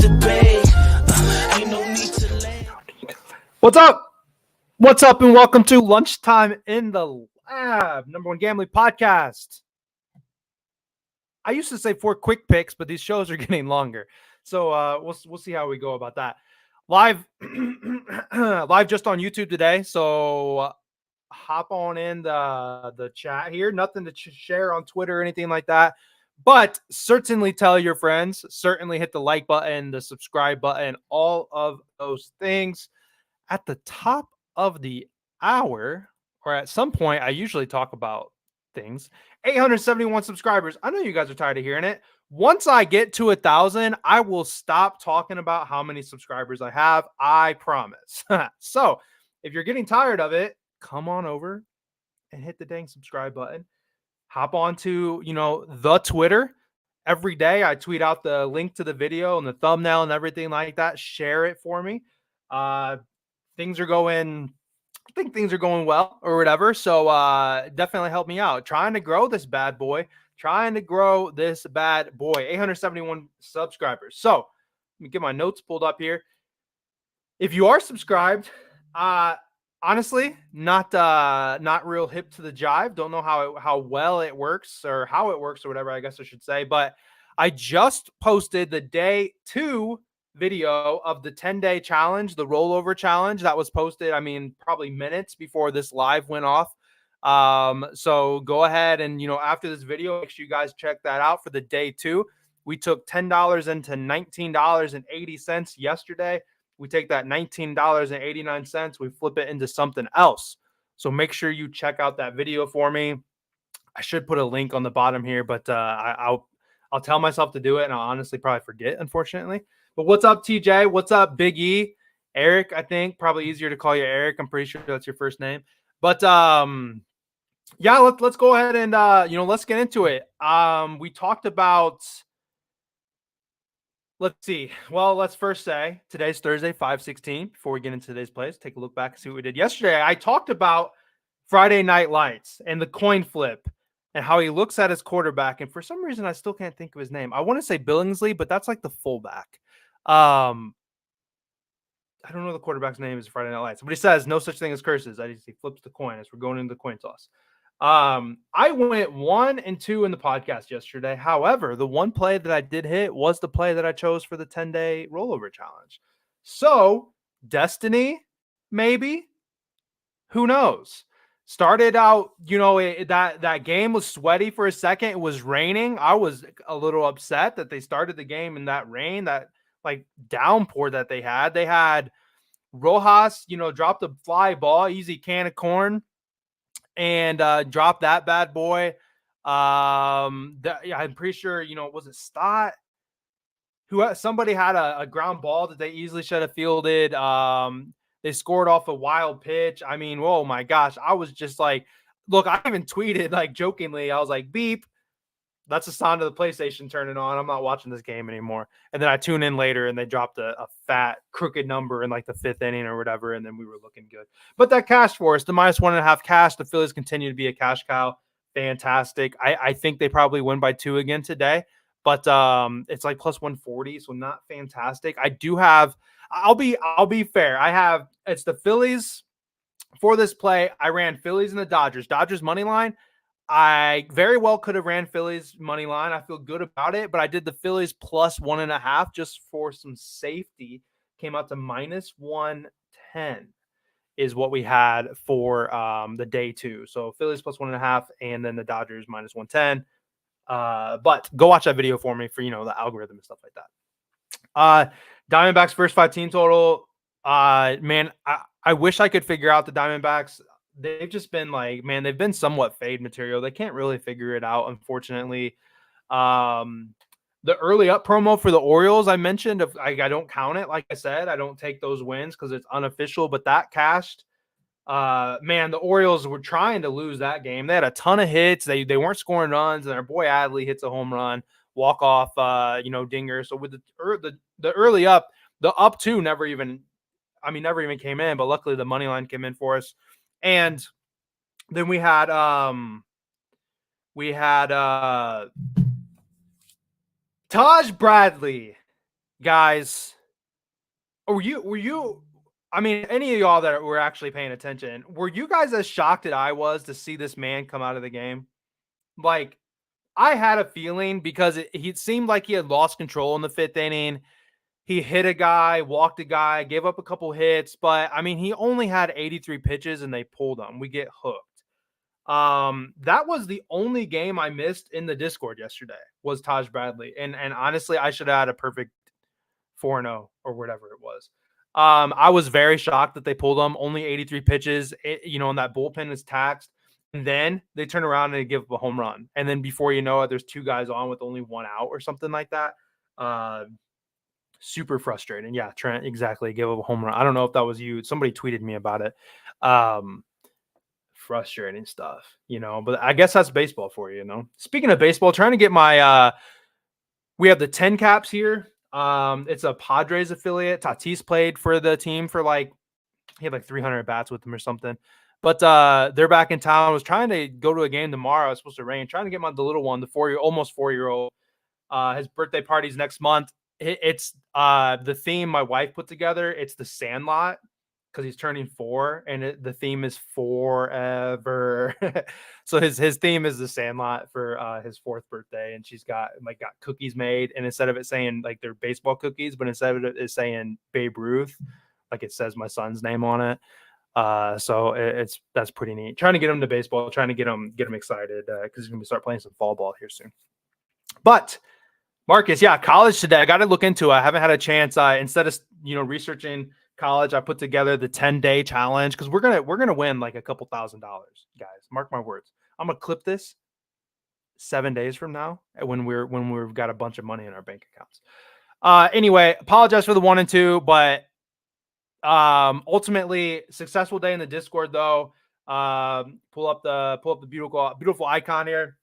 debate. Ain't no need to lay. What's up? What's up, and welcome to Lunchtime in the Lab, number one gambling podcast. I used to say 4 quick picks, but these shows are getting longer, so we'll see how we go about that. Live, live just on YouTube today. So hop on in the chat here. Nothing to share on Twitter or anything like that, but certainly tell your friends. Certainly hit the like button, the subscribe button, all of those things. At the top of the hour, or at some point, I usually talk about things. 871 subscribers. I know you guys are tired of hearing it. Once I get to 1,000, I will stop talking about how many subscribers I have. I promise. So if you're getting tired of it, come on over and hit the dang subscribe button. Hop on to, the Twitter. Every day I tweet out the link to the video and the thumbnail and everything like that. Share it for me. I think things are going well or whatever. So definitely help me out. Trying to grow this bad boy. 871 subscribers. So let me get my notes pulled up here. If you are subscribed, honestly, not real hip to the jive. Don't know how well it works or how it works or whatever, I guess I should say. But I just posted the day 2 video of the 10-day challenge, the rollover challenge that was posted, probably minutes before this live went off. So go ahead and, after this video, make sure you guys check that out for the day 2. We took $10 into $19.80 yesterday. We take that $19.89, we flip it into something else. So make sure you check out that video for me. I should put a link on the bottom here, but I'll tell myself to do it, and I'll honestly probably forget, unfortunately. But what's up, TJ? What's up, Big E? Eric, I think. Probably easier to call you Eric. I'm pretty sure that's your first name. But yeah, let's go ahead and let's get into it. We talked about. Let's see. Well, let's first say today's Thursday, 5/16. Before we get into today's plays, take a look back and see what we did yesterday. I talked about Friday Night Lights and the coin flip and how he looks at his quarterback. And for some reason, I still can't think of his name. I want to say Billingsley, but that's like the fullback. I don't know the quarterback's name is Friday Night Lights, but he says no such thing as curses. He flips the coin as we're going into the coin toss. I went 1 and 2 in the podcast yesterday. However, the one play that I did hit was the play that I chose for the 10-day rollover challenge. So destiny, maybe, who knows? Started out, that game was sweaty for a second. It was raining. I was a little upset that they started the game in that rain, that like downpour that they had. They had Rojas, dropped a fly ball, easy can of corn, and dropped that bad boy. I'm pretty sure, was it Stott? Somebody had a ground ball that they easily should have fielded. They scored off a wild pitch. Oh my gosh. I was just like, look, I even tweeted like jokingly. I was like, beep. That's a sign of the PlayStation turning on. I'm not watching this game anymore. And then I tune in later and they dropped a fat crooked number in like the 5th inning or whatever. And then we were looking good. But that cash for us, the -1.5 cash, the Phillies continue to be a cash cow. Fantastic. I think they probably win by 2 again today. But it's like +140, so not fantastic. I do have, I'll be fair. It's the Phillies for this play. I ran Phillies and the Dodgers. Dodgers money line. I very well could have ran Phillies money line. I feel good about it, but I did the Phillies +1.5 just for some safety. Came out to -110 is what we had for the day 2. So Phillies +1.5, and then the Dodgers -110. But go watch that video for me for, the algorithm and stuff like that. Diamondbacks first 5 team total. Man, I wish I could figure out the Diamondbacks. They've just been like, man, they've been somewhat fade material. They can't really figure it out, unfortunately. The early up promo for the Orioles, I mentioned, I don't count it. Like I said, I don't take those wins because it's unofficial, but that cashed. Man, the Orioles were trying to lose that game. They had a ton of hits. They weren't scoring runs, and their boy Adley hits a home run, walk off, dinger. So with the early up, the up 2 never even came in, but luckily the money line came in for us. And then we had Taj Bradley guys, were you I mean, any of y'all that were actually paying attention, were you guys as shocked as I was to see this man come out of the game? Like, I had a feeling because he seemed like he had lost control in the fifth inning. He hit a guy, walked a guy, gave up a couple hits, but I mean, he only had 83 pitches and they pulled him. We get hooked. That was the only game I missed in the Discord yesterday was Taj Bradley. And honestly, I should have had a perfect 4-0 or whatever it was. I was very shocked that they pulled him. Only 83 pitches, and that bullpen is taxed. And then they turn around and they give up a home run. And then before you know it, there's two guys on with only one out or something like that. Super frustrating. Yeah, Trent, exactly. Give up a home run. I don't know if that was you. Somebody tweeted me about it. Frustrating stuff, but I guess that's baseball for you. Speaking of baseball, trying to get my we have the 10 caps here. It's a Padres affiliate. Tatis played for the team for he had 300 bats with him or something. But they're back in town. I was trying to go to a game tomorrow. It's supposed to rain. Trying to get the little one, the almost 4-year-old. His birthday party's next month. It's the theme my wife put together. It's the Sandlot because he's turning 4, and the theme is forever. So his theme is the Sandlot for his 4th birthday, and she's got cookies made, and instead of it saying they're baseball cookies, but instead of it saying Babe Ruth, it says my son's name on it. So that's pretty neat. Trying to get him to baseball, trying to get him excited because he's gonna start playing some fall ball here soon. But Marcus, yeah, college today. I got to look into it. I haven't had a chance. Instead of researching college, I put together the 10-day challenge because we're gonna win a couple $1,000, guys. Mark my words. I'm gonna clip this 7 days from now when we've got a bunch of money in our bank accounts. Anyway, apologize for the 1 and 2, but ultimately successful day in the Discord though. Pull up the beautiful icon here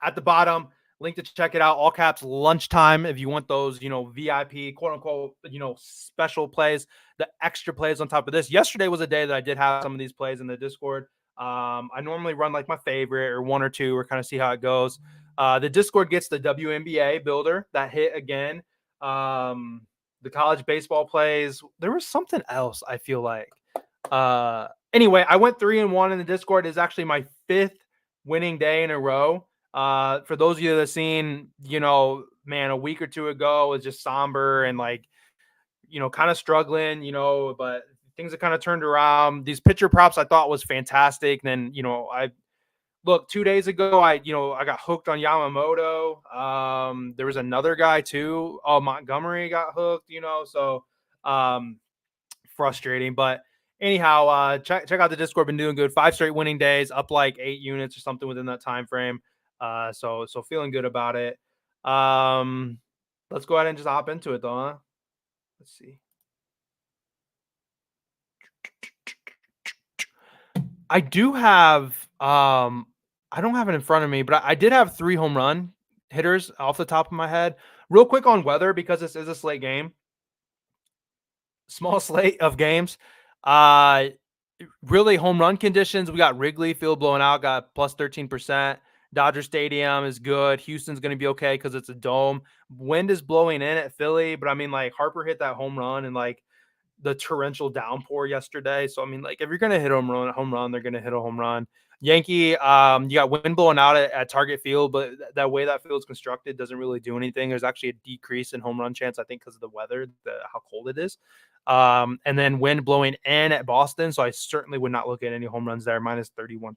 at the bottom. Link to check it out. All caps Lunchtime. If you want those, VIP, quote unquote, special plays, the extra plays on top of this. Yesterday was a day that I did have some of these plays in the Discord. I normally run my favorite or 1 or 2 or kind of see how it goes. The Discord gets the WNBA builder that hit again. The college baseball plays. There was something else I feel like. Anyway, I went 3-1 in the Discord. It's actually my 5th winning day in a row. For those of you that have seen, a week or 2 ago was just somber and kind of struggling, but things have kind of turned around. These pitcher props I thought was fantastic. And then, I look 2 days ago, I got hooked on Yamamoto. There was another guy too. Oh, Montgomery got hooked, so frustrating, but anyhow, check out the Discord. Been doing good. 5 straight winning days, up 8 units or something within that time frame. So feeling good about it. Let's go ahead and just hop into it though, huh? Let's see. I do have I don't have it in front of me, but I did have 3 home run hitters off the top of my head. Real quick on weather, because this is a slate game. Small slate of games. Really home run conditions. We got Wrigley Field blowing out, got plus 13%. Dodger Stadium is good. Houston's going to be okay because it's a dome. Wind is blowing in at Philly, but I mean, Harper hit that home run and the torrential downpour yesterday. So I mean, if you're going to hit a home run, they're going to hit a home run. Yankee, you got wind blowing out at Target Field, but that way that field's constructed doesn't really do anything. There's actually a decrease in home run chance, I think, because of the weather, how cold it is. And then wind blowing in at Boston. So I certainly would not look at any home runs there, minus 31%.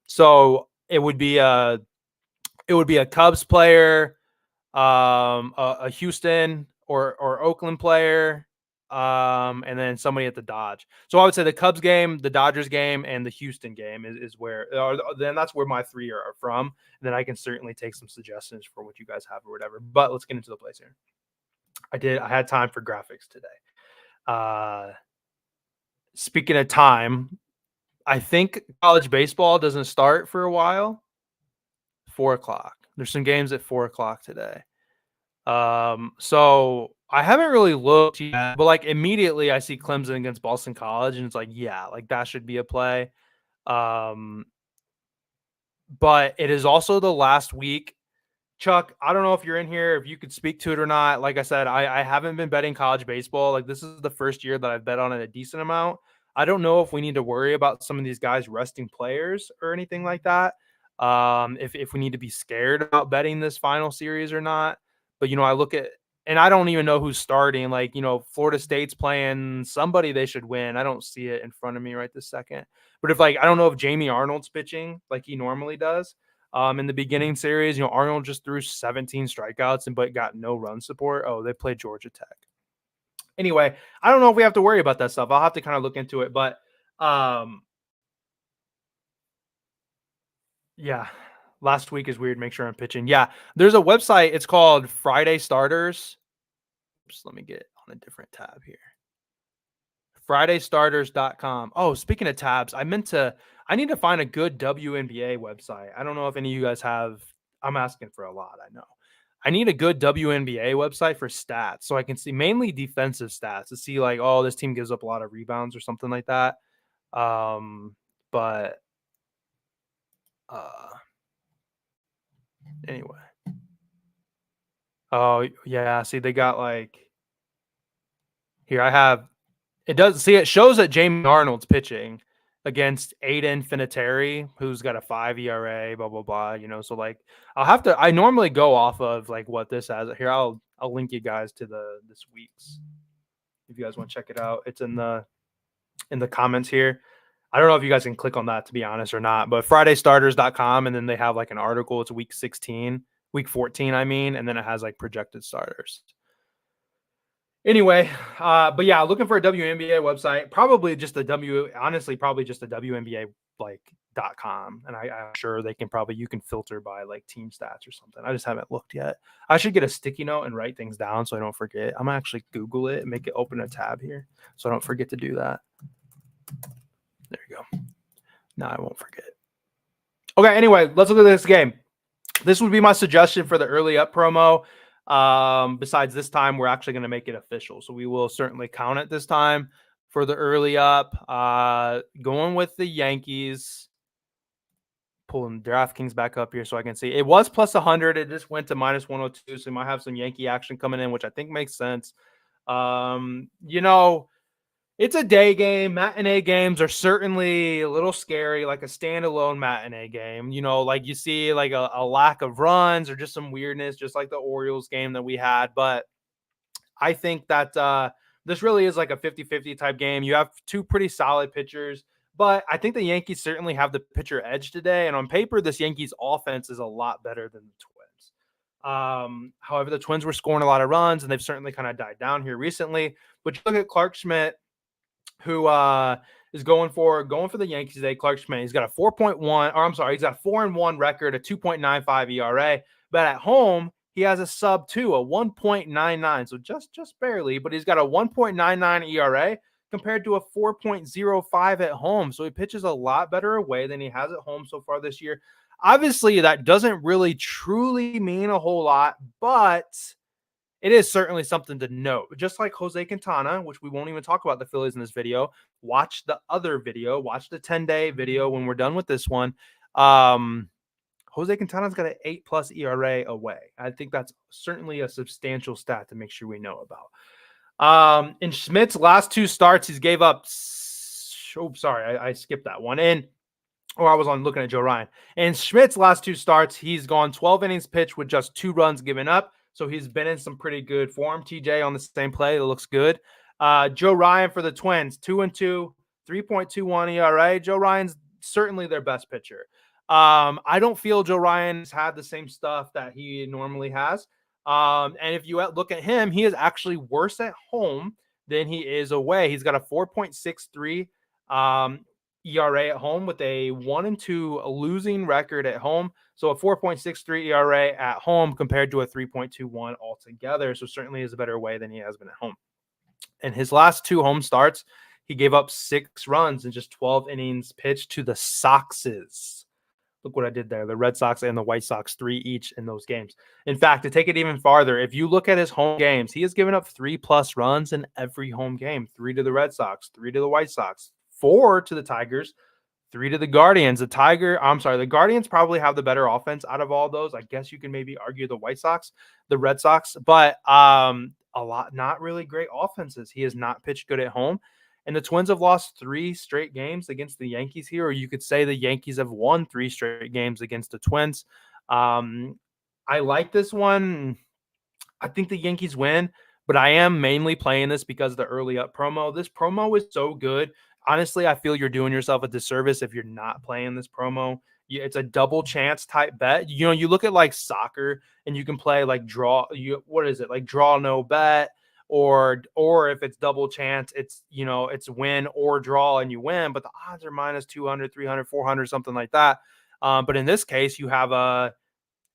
So it would be a Cubs player, a Houston or Oakland player, and then somebody at the Dodge. So I would say the Cubs game, the Dodgers game, and the Houston game is where, then that's where my 3 are from. And then I can certainly take some suggestions for what you guys have or whatever. But let's get into the plays here. I had time for graphics today. Speaking of time, I think college baseball doesn't start for a while. 4 o'clock. There's some games at 4 o'clock today. So I haven't really looked yet, but immediately I see Clemson against Boston College, and it's that should be a play. But it is also the last week Chuck, I don't know if you're in here, if you could speak to it or not. Like I said, I haven't been betting college baseball. Like this is the first year that I've bet on it a decent amount. I don't know if we need to worry about some of these guys resting players or anything like that. If we need to be scared about betting this final series or not. But I look at, and I don't even know who's starting. Like, Florida State's playing somebody they should win. I don't see it in front of me right this second. But if I don't know if Jamie Arnold's pitching like he normally does. In the beginning series, Arnold just threw 17 strikeouts but got no run support. Oh, they played Georgia Tech. Anyway, I don't know if we have to worry about that stuff. I'll have to kind of look into it, but yeah, last week is weird. Make sure I'm pitching. Yeah, there's a website. It's called Friday Starters. Just let me get on a different tab here. FridayStarters.com. Oh, speaking of tabs, I need to find a good WNBA website. I don't know if any of you guys have. I'm asking for a lot, I know. I need a good WNBA website for stats so I can see mainly defensive stats to see like, oh, this team gives up a lot of rebounds or something like that. But anyway. Oh, yeah, see they got like here I have it shows that Jamie Arnold's pitching against Aiden Finateri, who's got a 5 ERA, blah blah blah. So like I normally go off of like what this has. Here, I'll link you guys to this week's if you guys want to check it out. It's in the comments here. I don't know if you guys can click on that to be honest or not, but FridayStarters.com, and then they have like an article. It's week 14, I mean, and then it has like projected starters. Anyway, but yeah, looking for a WNBA website, probably just a WNBA like .com, and I'm sure they can you can filter by like team stats or something. I just haven't looked yet. I should get a sticky note and write things down so I don't forget. I'm gonna actually Google it and make it open a tab here so I don't forget to do that. There you go. Now I won't forget. Okay, anyway, let's look at this game. This would be my suggestion for the early up promo. Besides this time, we're actually going to make it official. So we will certainly count it this time for the early up. Going with the Yankees. Pulling DraftKings back up here so I can see. It was plus 100. It just went to minus 102. So we might have some Yankee action coming in, which I think makes sense. It's a day game. Matinee games are certainly a little scary, like a standalone matinee game. Like you see like a lack of runs or just some weirdness, just like the Orioles game that we had. But I think that this really is like a 50-50 type game. You have two pretty solid pitchers, but I think the Yankees certainly have the pitcher edge today. And on paper, this Yankees offense is a lot better than the Twins. However, the Twins were scoring a lot of runs, and they've certainly kind of died down here recently. But you look at Clark Schmidt, who is going for the Yankees today. Clark Schmidt, he's got a 4.1 record, a 2.95 ERA, but at home he has a sub 2, a 1.99, so just barely, but he's got a 1.99 ERA compared to a 4.05 at home. So he pitches a lot better away than he has at home so far this year. Obviously, that doesn't really truly mean a whole lot, but it is certainly something to note. Just like Jose Quintana, which we won't even talk about the Phillies in this video. Watch the other video. Watch the 10-day video when we're done with this one. Jose Quintana's got an 8+ ERA away. I think that's certainly a substantial stat to make sure we know about. In Schmidt's last two starts, he's gave up. Oh, sorry, I skipped that one. I was looking at Joe Ryan. In Schmidt's last two starts, he's gone 12 innings pitched with just 2 runs given up. So he's been in some pretty good form. TJ on the same play. It looks good. Joe Ryan for the Twins, 2-2, 3.21 ERA. Joe Ryan's certainly their best pitcher. I don't feel Joe Ryan's had the same stuff that he normally has. And if you look at him, he is actually worse at home than he is away. He's got a 4.63 ERA at home with a 1-2 losing record at home. So a 4.63 ERA at home compared to a 3.21 altogether. So certainly is a better way than he has been at home. In his last 2 home starts, he gave up 6 runs in just 12 innings pitched to the Soxes. Look what I did there. The Red Sox and the White Sox, 3 each in those games. In fact, to take it even farther, if you look at his home games, he has given up 3+ runs in every home game. 3 to the Red Sox, 3 to the White Sox, 4 to the Tigers, 3 to the Guardians. The Guardians probably have the better offense out of all those. I guess you can maybe argue the White Sox, the Red Sox, but a lot not really great offenses. He has not pitched good at home. And the Twins have lost 3 straight games against the Yankees here, or you could say the Yankees have won 3 straight games against the Twins. I like this one. I think the Yankees win, but I am mainly playing this because of the early up promo. This promo is so good. Honestly, I feel you're doing yourself a disservice if you're not playing this promo. It's a double chance type bet. You look at like soccer and you can play like draw. What is it, like draw no bet, or if it's double chance, it's win or draw and you win, but the odds are minus 200, 300, 400, something like that. But in this case, you have a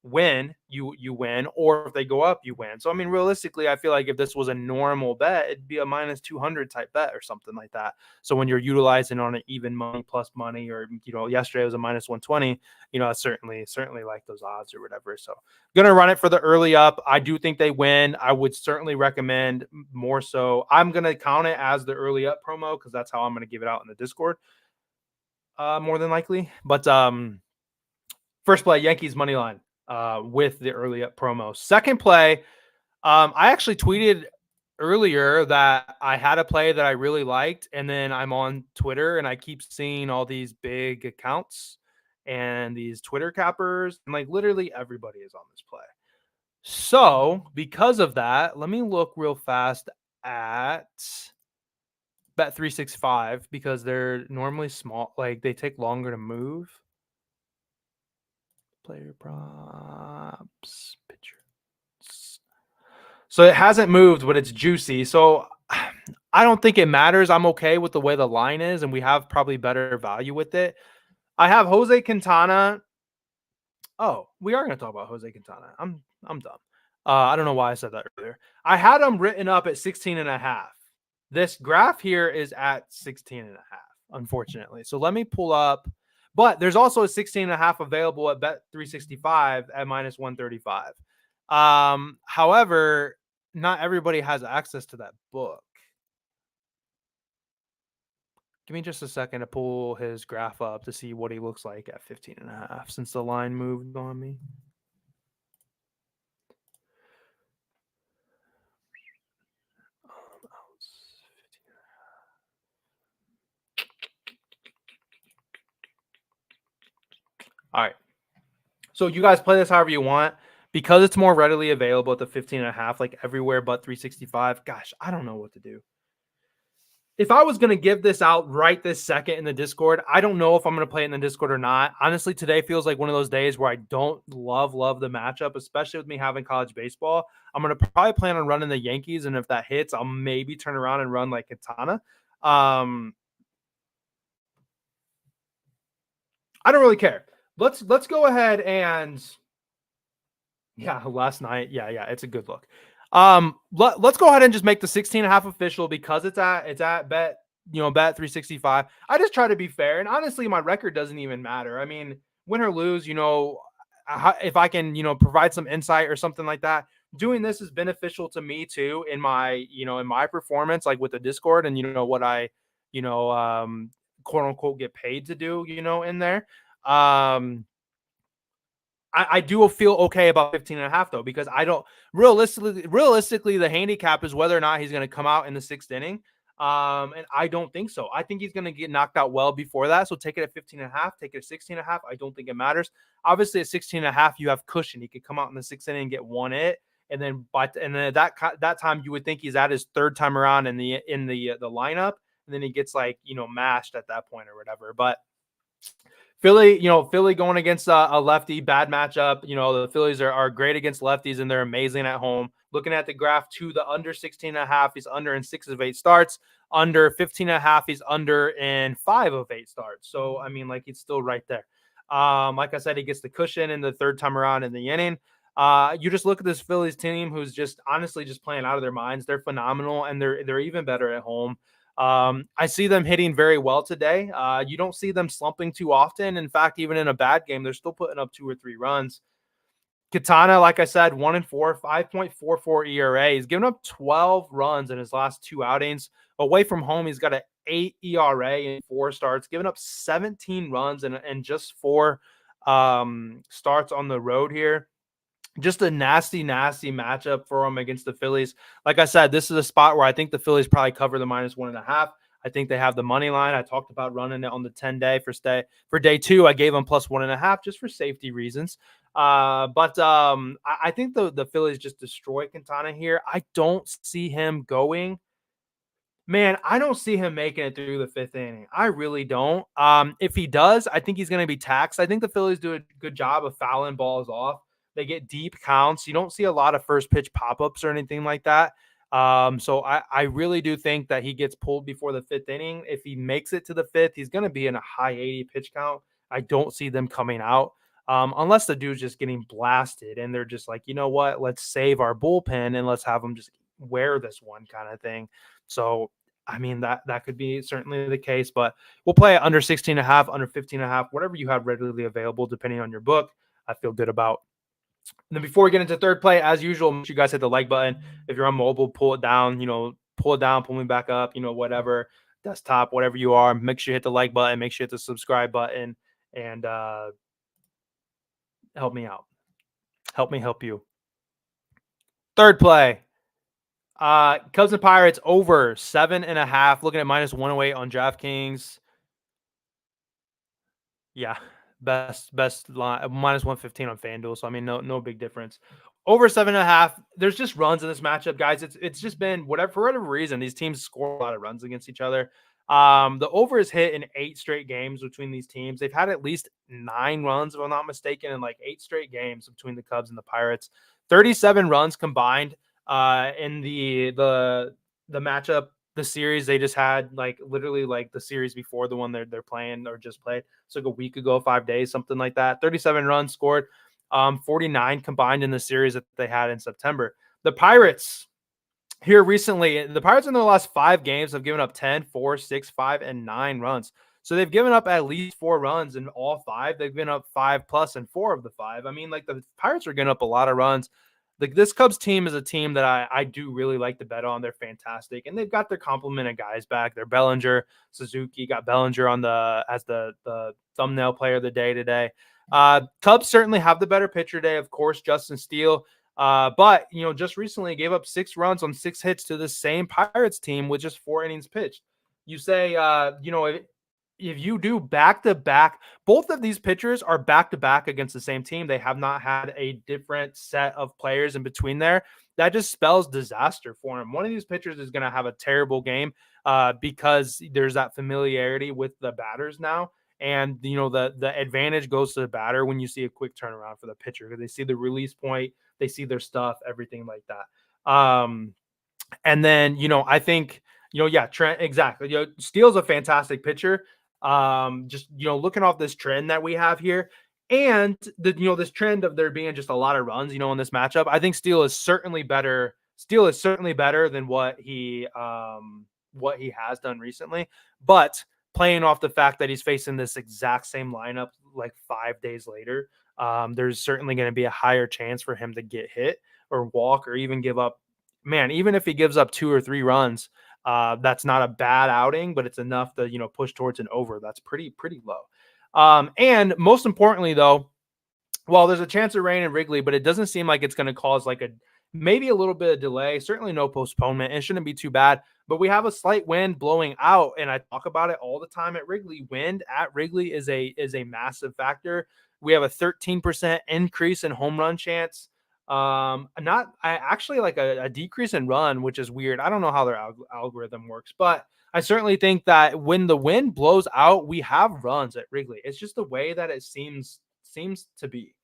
win, you win, or if they go up, you win. So I mean, realistically, I feel like if this was a normal bet, it'd be a minus 200 type bet or something like that. So when you're utilizing on an even money plus money, or yesterday was a minus 120, I certainly like those odds or whatever. So gonna run it for the early up. I do think they win. I would certainly recommend more so. I'm gonna count it as the early up promo because that's how I'm gonna give it out in the Discord. More than likely. But first play, Yankees money line with the early up promo. Second play, I actually tweeted earlier that I had a play that I really liked, and then I'm on Twitter and I keep seeing all these big accounts and these Twitter cappers, and like literally everybody is on this play. So because of that, let me look real fast at Bet365 because they're normally small, like they take longer to move. Player props, pictures. So it hasn't moved, but it's juicy. So I don't think it matters. I'm okay with the way the line is, and we have probably better value with it. I have Jose Quintana. Oh, we are going to talk about Jose Quintana. I'm dumb. I don't know why I said that earlier. I had him written up at 16.5. This graph here is at 16.5, unfortunately. So let me pull up. But there's also a 16.5 available at Bet365 at minus 135. However, not everybody has access to that book. Give me just a second to pull his graph up to see what he looks like at 15.5 since the line moved on me. All right. So you guys play this however you want. Because it's more readily available at the 15.5, like everywhere but 365. Gosh, I don't know what to do. If I was going to give this out right this second in the Discord, I don't know if I'm going to play it in the Discord or not. Honestly, today feels like one of those days where I don't love the matchup, especially with me having college baseball. I'm going to probably plan on running the Yankees, and if that hits, I'll maybe turn around and run like Quintana. I don't really care. Let's go ahead and last night. Yeah, it's a good look. Let's go ahead and just make the 16.5 official because it's at Bet365. I just try to be fair, and honestly, my record doesn't even matter. I mean, win or lose, if I can, provide some insight or something like that, doing this is beneficial to me too in my, in my performance, like with the Discord and what I, quote unquote get paid to do, in there. I do feel okay about 15.5 though, because I don't realistically, the handicap is whether or not he's going to come out in the 6th inning. And I don't think so. I think he's going to get knocked out well before that. So take it at 15.5, take it at 16.5. I don't think it matters. Obviously at 16.5, you have cushion. He could come out in the 6th inning and get one hit. And then at that time, you would think he's at his 3rd time around in the lineup. And then he gets mashed at that point or whatever. But Philly going against a lefty, bad matchup. The Phillies are great against lefties and they're amazing at home. Looking at the graph too, the under 16.5, he's under in 6 of 8 starts. Under 15.5, he's under in 5 of 8 starts. So, I mean, he's still right there. Like I said, he gets the cushion in the 3rd time around in the inning. You just look at this Phillies team who's just honestly just playing out of their minds. They're phenomenal and they're even better at home. I see them hitting very well today. You don't see them slumping too often. In fact, even in a bad game, they're still putting up 2 or 3 runs. Quintana, like I said, 1-4, 5.44 ERA. He's given up 12 runs in his last 2 outings. Away from home, he's got an 8 ERA in 4 starts, giving up 17 runs and just 4 starts on the road here. Just a nasty, nasty matchup for him against the Phillies. Like I said, this is a spot where I think the Phillies probably cover the -1.5. I think they have the money line. I talked about running it on the 10-day for day 2. I gave them +1.5 just for safety reasons. But I think the Phillies just destroy Quintana here. I don't see him going. Man, I don't see him making it through the 5th inning. I really don't. If he does, I think he's going to be taxed. I think the Phillies do a good job of fouling balls off. They get deep counts. You don't see a lot of first pitch pop-ups or anything like that. So I really do think that he gets pulled before the 5th inning. If he makes it to the 5th, he's going to be in a high 80 pitch count. I don't see them coming out unless the dude's just getting blasted and they're just like, you know what, let's save our bullpen and let's have them just wear this one kind of thing. So, I mean, that could be certainly the case, but we'll play it under 16.5, under 15.5, whatever you have readily available, depending on your book. I feel good about. And then before we get into third play, as usual, make sure you guys hit the like button. If you're on mobile, pull it down, pull it down, pull me back up, whatever, desktop, whatever you are. Make sure you hit the like button, make sure you hit the subscribe button, and help me out. Help me help you. Third play. Cubs and Pirates over 7.5. Looking at -108 on DraftKings. Yeah, best line -115 on FanDuel. So I mean, no big difference. Over 7.5. There's just runs in this matchup, guys. It's just been whatever for whatever reason. These teams score a lot of runs against each other. The over is hit in 8 straight games between these teams. They've had at least 9 runs, if I'm not mistaken, in like 8 straight games between the Cubs and the Pirates. 37 runs combined in the matchup, the series they just had, like literally like the series before the one they're playing or just played. It's like a week ago, 5 days, something like that. 37 runs scored, 49 combined in the series that they had in September. The Pirates here recently, the Pirates in their last 5 games have given up 10, 4, 6, 5, and 9 runs. So they've given up at least 4 runs in all 5. They've given up 5 plus in 4 of the 5. I mean, like the Pirates are giving up a lot of runs. Like this Cubs team is a team that I do really like to bet on. They're fantastic, and they've got their complement of guys back. They're Bellinger, Suzuki, got Bellinger on as the thumbnail player of the day today. Cubs certainly have the better pitcher today, of course, Justin Steele. But just recently gave up 6 runs on 6 hits to the same Pirates team with just 4 innings pitched. You say, if you do back-to-back, both of these pitchers are back-to-back against the same team. They have not had a different set of players in between there. That just spells disaster for them. One of these pitchers is going to have a terrible game because there's that familiarity with the batters now. And, the advantage goes to the batter when you see a quick turnaround for the pitcher because they see the release point, they see their stuff, everything like that. And then, I think, yeah, Trent, exactly. Steele's a fantastic pitcher. Just looking off this trend that we have here and this trend of there being just a lot of runs in this matchup, I think Steele is certainly better than what he has done recently, but playing off the fact that he's facing this exact same lineup like 5 days later, there's certainly going to be a higher chance for him to get hit or walk or even give up. Man, even if he gives up 2 or 3 runs, that's not a bad outing, but it's enough to push towards an over. That's pretty low. And most importantly, though, while there's a chance of rain in Wrigley, but it doesn't seem like it's going to cause like maybe a little bit of delay. Certainly no postponement. It shouldn't be too bad. But we have a slight wind blowing out, and I talk about it all the time at Wrigley. Wind at Wrigley is a massive factor. We have a 13% increase in home run chance. Actually like a decrease in run, which is weird. I don't know how their algorithm works, but I certainly think that when the wind blows out, we have runs at Wrigley. It's just the way that it seems to be.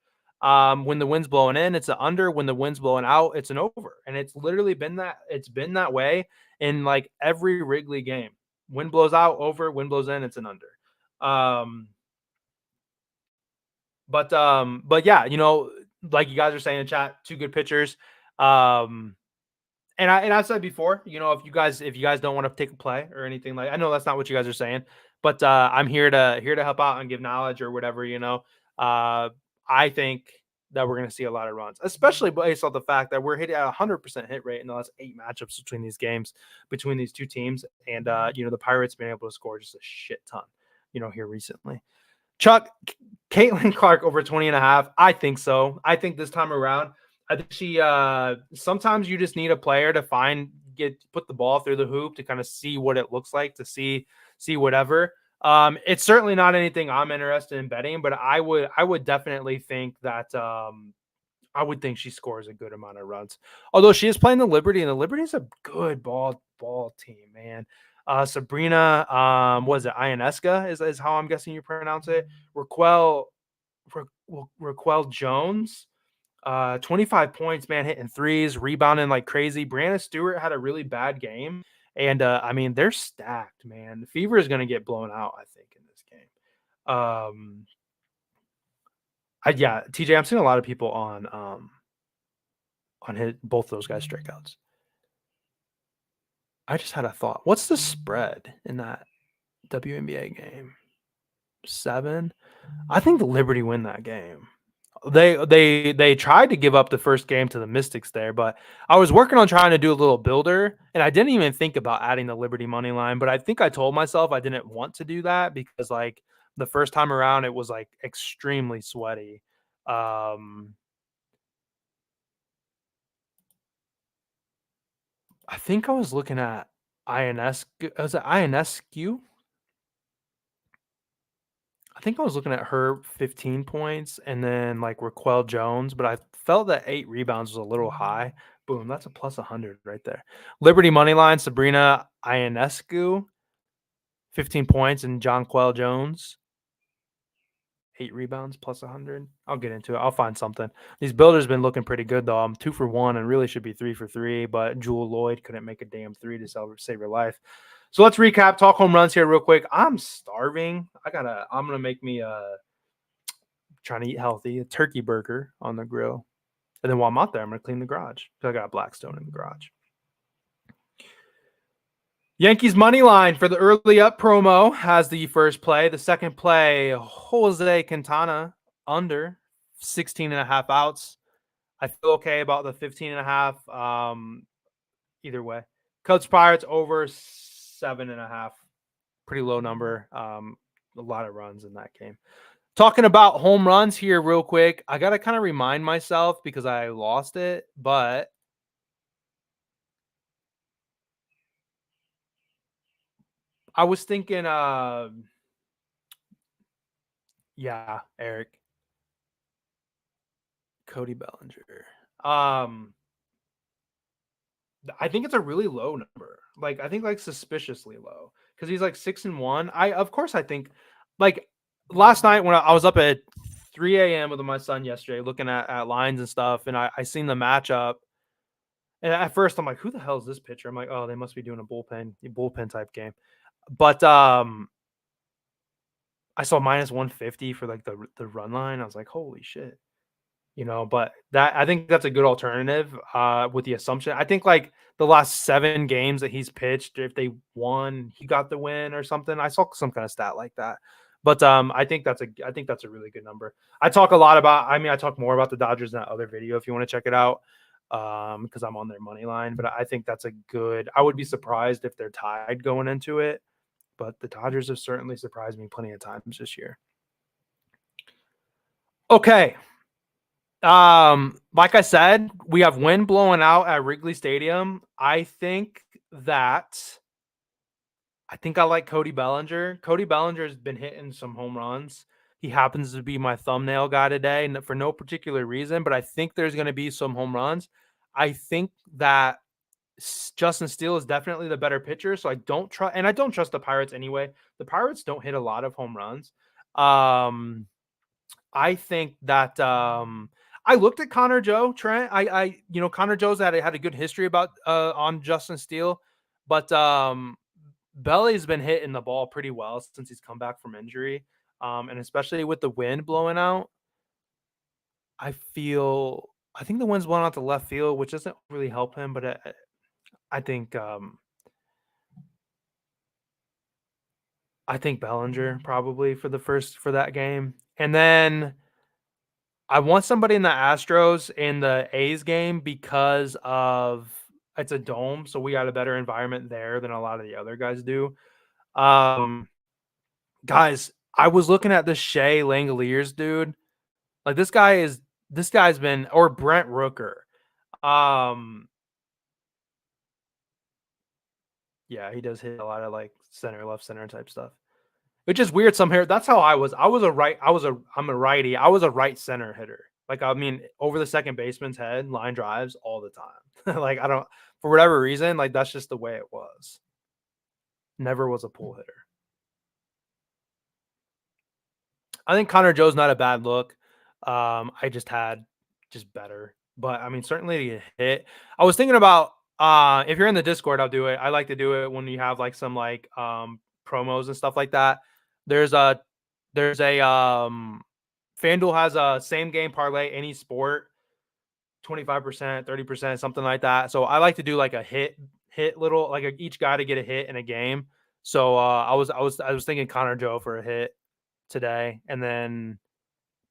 When the wind's blowing in, it's an under. When the wind's blowing out, it's an over. And it's literally been that way in like every Wrigley game. Wind blows out, over. Wind blows in, it's an under. But yeah, like you guys are saying in chat, 2 good pitchers. And I've said before, if you guys don't want to take a play or anything, like I know that's not what you guys are saying, but I'm here to help out and give knowledge or whatever. I think that we're going to see a lot of runs, especially based on the fact that we're hitting at 100% hit rate in the last 8 matchups between these games, between these two teams. And, the Pirates been able to score just a shit ton, here recently. Chuck, Caitlin Clark over 20 and a half. I think so. I think this time around, I think she, sometimes you just need a player to put the ball through the hoop to kind of see what it looks like, to see whatever. It's certainly not anything I'm interested in betting, but I would definitely think that I would think she scores a good amount of runs. Although she is playing the Liberty, and the Liberty is a good ball team, man. Sabrina, was it Ionesca is how I'm guessing you pronounce it. Raquel Jones, 25 points, man, hitting threes, rebounding like crazy. Brianna Stewart had a really bad game. And I mean, they're stacked, man. The Fever is going to get blown out, I think, in this game. Yeah, TJ, I'm seeing a lot of people on hit both those guys strikeouts. I just had a thought. What's the spread in that WNBA game? 7. I think the Liberty win that game. They tried to give up the first game to the Mystics there, but I was working on trying to do a little builder, and I didn't even think about adding the Liberty money line. But I think I told myself I didn't want to do that because, like, the first time around, it was like extremely sweaty. I think I was looking at INS. Was it INSQ? I think I was looking at her 15 points and then like Raquel Jones, but I felt that 8 rebounds was a little high. Boom, that's a plus 100 right there. Liberty money line, Sabrina Ionescu, 15 points, and Jonquel Jones, 8 rebounds plus 100. I'll get into it. I'll find something. These builders been looking pretty good though. I'm 2 for 1 and really should be 3 for 3, but Jewel Lloyd couldn't make a damn 3 to save her life. So let's recap, talk home runs here real quick. I'm starving. I'm gonna make me trying to eat healthy, a turkey burger on the grill. And then while I'm out there, I'm gonna clean the garage. I got Blackstone in the garage. Yankees money line for the early up promo has the first play. The second play, Jose Quintana under 16 and a half outs. I feel okay about the 15 and a half. Either way. Cubs Pirates over 7.5. Pretty low number. A lot of runs in that game. Talking about home runs here real quick. I got to kind of remind myself because I lost it, but I was thinking, Eric, Cody Bellinger. I think it's a really low number. Like, I think like suspiciously low because he's like 6-1. I think like last night when I was up at 3 a.m. with my son yesterday looking at lines and stuff, and I seen the matchup. And at first I'm like, who the hell is this pitcher? I'm like, oh, they must be doing a bullpen type game. But I saw minus 150 for like the run line. I was like, holy shit. But I think that's a good alternative with the assumption. I think like the last 7 games that he's pitched, if they won, he got the win or something. I saw some kind of stat like that. But I think that's a really good number. I talk more about the Dodgers in that other video if you want to check it out. Because I'm on their money line, but I think that's I would be surprised if they're tied going into it, but the Dodgers have certainly surprised me plenty of times this year. Okay. Like I said, we have wind blowing out at Wrigley Stadium. I think I like Cody Bellinger. Cody Bellinger has been hitting some home runs. He happens to be my thumbnail guy today, and for no particular reason, but I think there's going to be some home runs. I think that Justin Steele is definitely the better pitcher, so I don't trust the Pirates anyway. The Pirates don't hit a lot of home runs. I think that I looked at Connor Joe Trent. Connor Joe's had a good history about on Justin Steele, but Belly's been hitting the ball pretty well since he's come back from injury, and especially with the wind blowing out. I think the wind's blowing out to left field, which doesn't really help him, but I think Bellinger probably for that game. And then I want somebody in the Astros in the A's game because of it's a dome, so we got a better environment there than a lot of the other guys do. Um, guys, I was looking at this Shea Langoliers dude. Like this guy's been or Brent Rooker. Um, yeah, he does hit a lot of like center, left center type stuff. Which is weird. Some here. That's how I was. I'm a righty. I was a right center hitter. Like I mean, over the second baseman's head, line drives all the time. Like I don't for whatever reason, like that's just the way it was. Never was a pull hitter. I think Connor Joe's not a bad look. I just had just better. But I mean, certainly to hit. I was thinking about if you're in the Discord, I'll do it. I like to do it when you have like some like promos and stuff like that. There's a FanDuel has a same game parlay any sport, 25%, 30%, something like that. So I like to do like a hit little like each guy to get a hit in a game. So I was thinking Connor Joe for a hit today, and then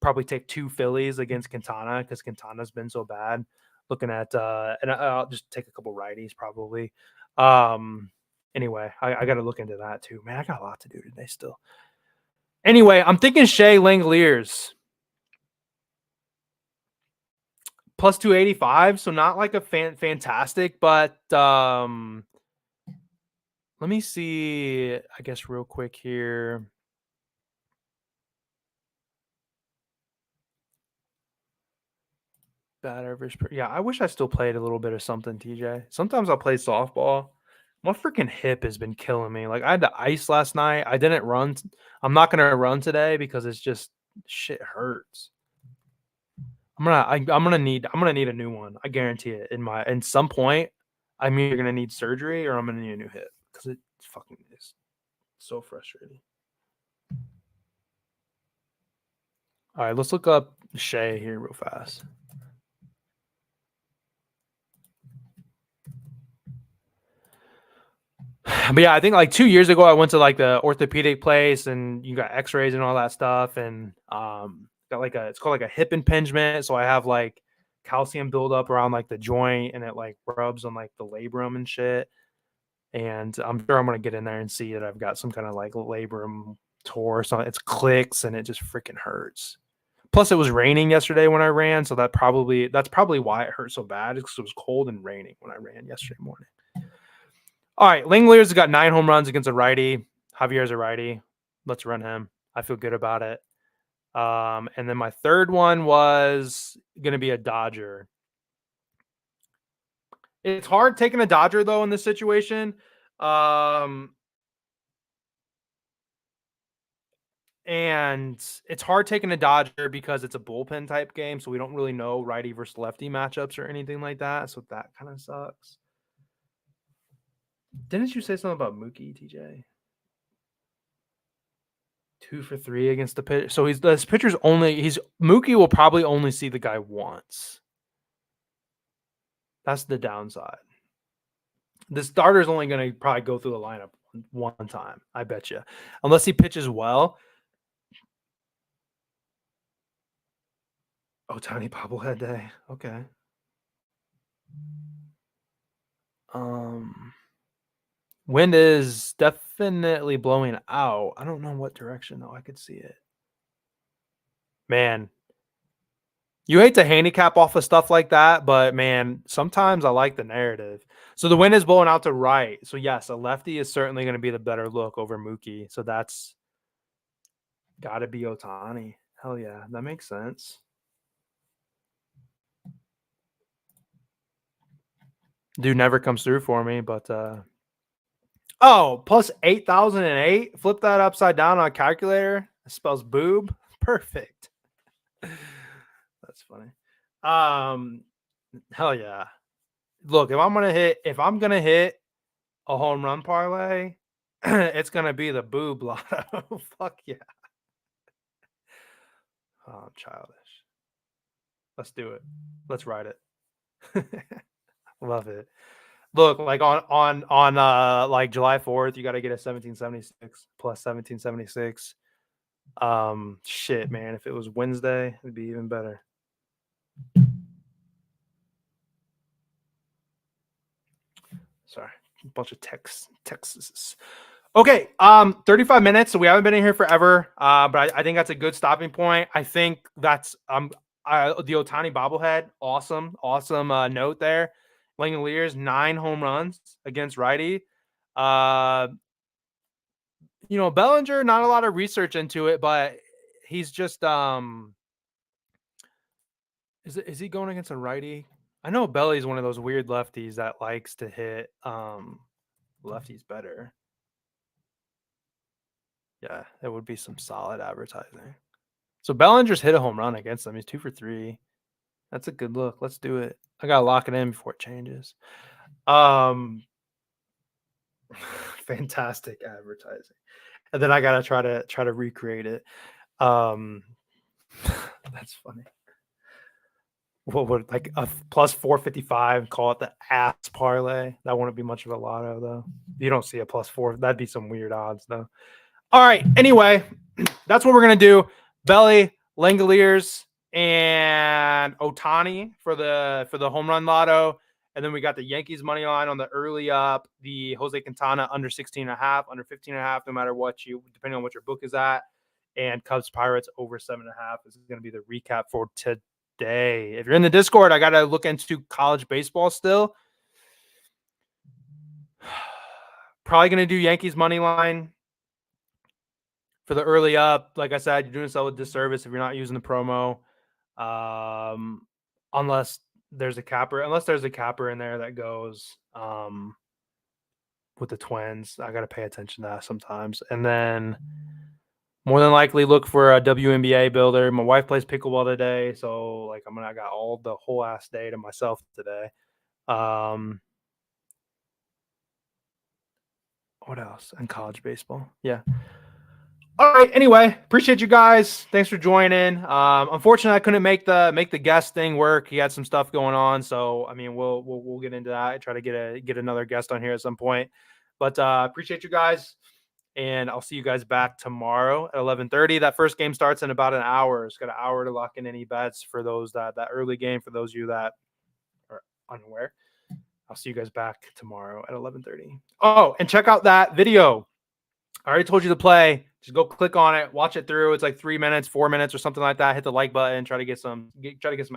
probably take 2 Phillies against Quintana because Quintana's been so bad. Looking at and I'll just take a couple righties probably. Anyway, I got to look into that too. Man, I got a lot to do today still. Anyway, I'm thinking Shea Langoliers plus 285, so not like a fantastic, but let me see, I guess real quick here. Bad average. Yeah, I wish I still played a little bit of something, TJ. Sometimes I'll play softball. My freaking hip has been killing me. Like I had to ice last night. I didn't run. I'm not gonna run today because it's just shit hurts. I'm gonna need a new one. I guarantee it. In some point, I'm either gonna need surgery or I'm gonna need a new hip because it fucking is so frustrating. All right, let's look up Shea here real fast. But yeah, I think like 2 years ago, I went to like the orthopedic place and you got X-rays and all that stuff, and got like it's called like a hip impingement. So I have like calcium buildup around like the joint, and it like rubs on like the labrum and shit. And I'm sure I'm gonna get in there and see that I've got some kind of like labrum tore or something. It's clicks and it just freaking hurts. Plus, it was raining yesterday when I ran, so that's probably why it hurt so bad. Because it was cold and raining when I ran yesterday morning. All right, Langoliers has got 9 home runs against a righty. Javier's a righty. Let's run him. I feel good about it. And then my third one was going to be a Dodger. It's hard taking a Dodger though in this situation. And it's hard taking a Dodger because it's a bullpen type game, so we don't really know righty versus lefty matchups or anything like that. So that kind of sucks. Didn't you say something about Mookie, TJ? 2 for 3 against the pitcher. So this pitcher's Mookie will probably only see the guy once. That's the downside. The starter's only going to probably go through the lineup one time, I bet you. Unless he pitches well. Oh, tiny bobblehead day. Okay. Wind is definitely blowing out. I don't know what direction though. I could see it. Man, you hate to handicap off of stuff like that, but man, sometimes I like the narrative. So the wind is blowing out to right. So yes, a lefty is certainly going to be the better look over Mookie. So that's got to be Ohtani. Hell yeah, that makes sense. Dude never comes through for me, but oh, plus 8,008. Flip that upside down on a calculator. It spells boob. Perfect. That's funny. Hell yeah. Look, if I'm gonna hit a home run parlay, it's gonna be the boob lotto. Fuck yeah. Oh, I'm childish. Let's do it. Let's ride it. Love it. Look, like on like July 4th, you got to get a 1776 plus 1776. Shit, man. If it was Wednesday, it'd be even better. Sorry, a bunch of texts. Okay, 35 minutes. So we haven't been in here forever. But I think that's a good stopping point. I think that's the Otani bobblehead. Awesome note there. Langoliers 9 home runs against righty. Bellinger, not a lot of research into it, but he's just is he going against a righty? I know Belly's one of those weird lefties that likes to hit lefties better. Yeah, that would be some solid advertising. So Bellinger's hit a home run against them. He's 2 for 3. That's a good look. Let's do it. I gotta lock it in before it changes. Fantastic advertising. And then I gotta try to recreate it. That's funny. What would like a plus 455 call it the ass parlay? That wouldn't be much of a lotto though. You don't see a plus 4. That'd be some weird odds though. All right. Anyway, that's what we're gonna do. Belly, Langoliers, and Otani for the home run lotto. And then we got the Yankees money line on the early up, the Jose Quintana under 16.5, under 15.5, no matter what depending on what your book is at. And Cubs Pirates over 7.5. This is going to be the recap for today. If you're in the Discord, I got to look into college baseball still. Probably going to do Yankees money line for the early up. Like I said, you're doing yourself a disservice if you're not using the promo. Unless there's a capper in there that goes with the Twins. I got to pay attention to that sometimes. And then more than likely look for a WNBA builder. My wife plays pickleball today, so like I got all the whole ass day to myself today. What else? And college baseball. Yeah. All right. Anyway, appreciate you guys. Thanks for joining. Unfortunately, I couldn't make the guest thing work. He had some stuff going on, so I mean, we'll get into that. I try to get another guest on here at some point. But appreciate you guys, and I'll see you guys back tomorrow at 11:30. That first game starts in about an hour. It's got an hour to lock in any bets for those that early game. For those of you that are unaware, I'll see you guys back tomorrow at 11:30. Oh, and check out that video. I already told you to play. Just go click on it, watch it through. It's like 3 minutes, 4 minutes, or something like that. Hit the like button. Try to get some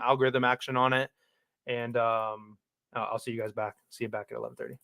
algorithm action on it. And I'll see you guys back. See you back at 11:30.